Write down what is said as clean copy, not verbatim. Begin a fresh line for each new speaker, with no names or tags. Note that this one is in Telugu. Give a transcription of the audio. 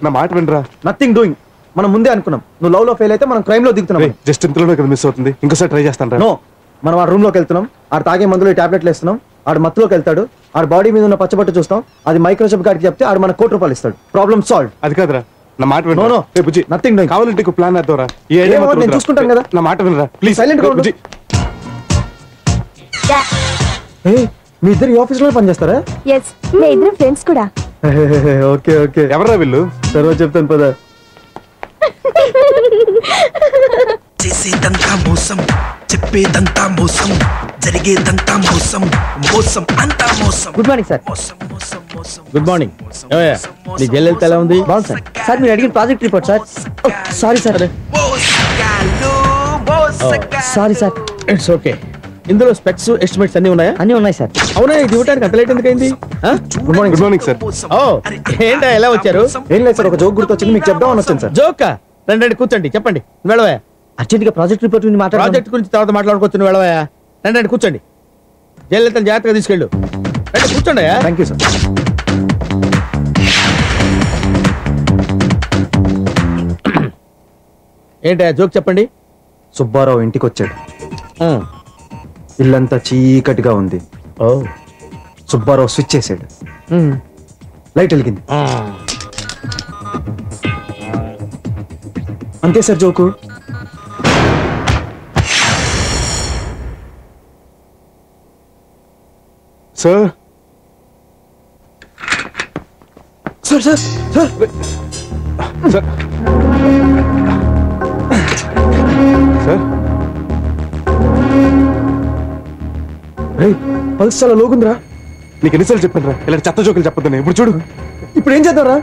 నా మాట వినరా.
Nothing doing. మనం ముందే అనుకున్నాం నువ్వు లవ్ లో ఫెయిల్ అయితే మనం క్రైమ్ లో దిగుతున్నాం.
జస్ట్ ఇంతలోనే కదా మిస్ అవుతుంది, ఇంకోసారి ట్రై చేస్తాను రా.
నో, మనం ఆ రూమ్ లోకి వెళ్తున్నాం, ఆడు తాగే మందులో టాబ్లెట్లు వేస్తున్నాం, ఆడు మత్తులోకి వెళ్తాడు, ఆడు బాడీ మీద ఉన్న పచ్చబట్టు చూస్తాం, అది మైక్రోచిప్ గారికి చెప్తే ఆడు మన ₹1,00,00,000 ఇస్తాడు. Problem solve.
అది కాదురా, నా మాట వినరా.
నో
బుజ్జి,
నథింగ్ డూయింగ్.
కావాలంటే ఇంకో ప్లాన్ వేద్దాంరా. ఈ ఐడియా
నేను చూసుకుంటాను కదా.
నా మాట వినరా ప్లీజ్.
సైలెంట్ గా
బుజ్జి.
మీ ఇద్దరు ఈ ఆఫీస్ లో పనిచేస్తారా?
ఎస్, మీ ఇద్దరు ఫ్రెండ్స్ కూడా.
Okay okay.
ఎవరా వీళ్ళు?
తర్వాత చెప్తాను పద.
చేసేదంతా మోసం, చెప్పేదంతా మోసం, జరిగేదంతా మోసం, మోసం అంతా మోసం.
Good morning sir.
మోసం మోసం మోసం.
Good morning. నీ జైలు వెళ్తే ఎలా ఉంది?
బాగుంది సార్.
సార్ మీరు అడిగిన project report sir.
Sorry sir.
మోసగాళ్ళు, మోసగాళ్ళు.
Sorry sir.
It's okay. ఇందులో స్పెక్స్ ఎస్టిమేట్స్ అన్ని ఉన్నాయా?
అన్నీ ఉన్నాయి సార్.
అవునా, ఇది ఇవ్వడానికి అంత లేట్ ఎందుకైంది?
Good morning. Good morning sir.
ఓ, ఏంటా ఎలా వచ్చారు?
ఏం లేదు సార్, ఒక జోక్ గుర్తొచ్చింది, మీకు చెప్దామని వచ్చాను సార్.
జోకా? రండి కూర్చోండి, చెప్పండి. వెళ్ళవా?
అర్జెంట్ గా ప్రాజెక్ట్ రిపోర్ట్ గురించి
ప్రాజెక్ట్ గురించి తర్వాత మాట్లాడుకోవచ్చు. వెళ్ళవా? రండి కూర్చోండి. జైలు జాగ్రత్తగా తీసుకెళ్ళు. రండి కూర్చోండి.
Thank you sir.
ఏంటా జోక్ చెప్పండి.
సుబ్బారావు ఇంటికి వచ్చాడు. ఇల్లంతా చీకటిగా ఉంది.
ఓ.
సుబ్బారావు స్విచ్ చేసాడు, లైట్ వెలిగింది. అంతే sir joke.
Sir
sir sir sir
sir sir
pulse చాలా లోగుందిరా.
నీకు ఎన్నిసార్లు చెప్పాను రా, ఇలా చెత్త జోకులు చెప్పొద్దని. ఇప్పుడు చూడు.
ఇప్పుడు ఏం చేద్దాంరా?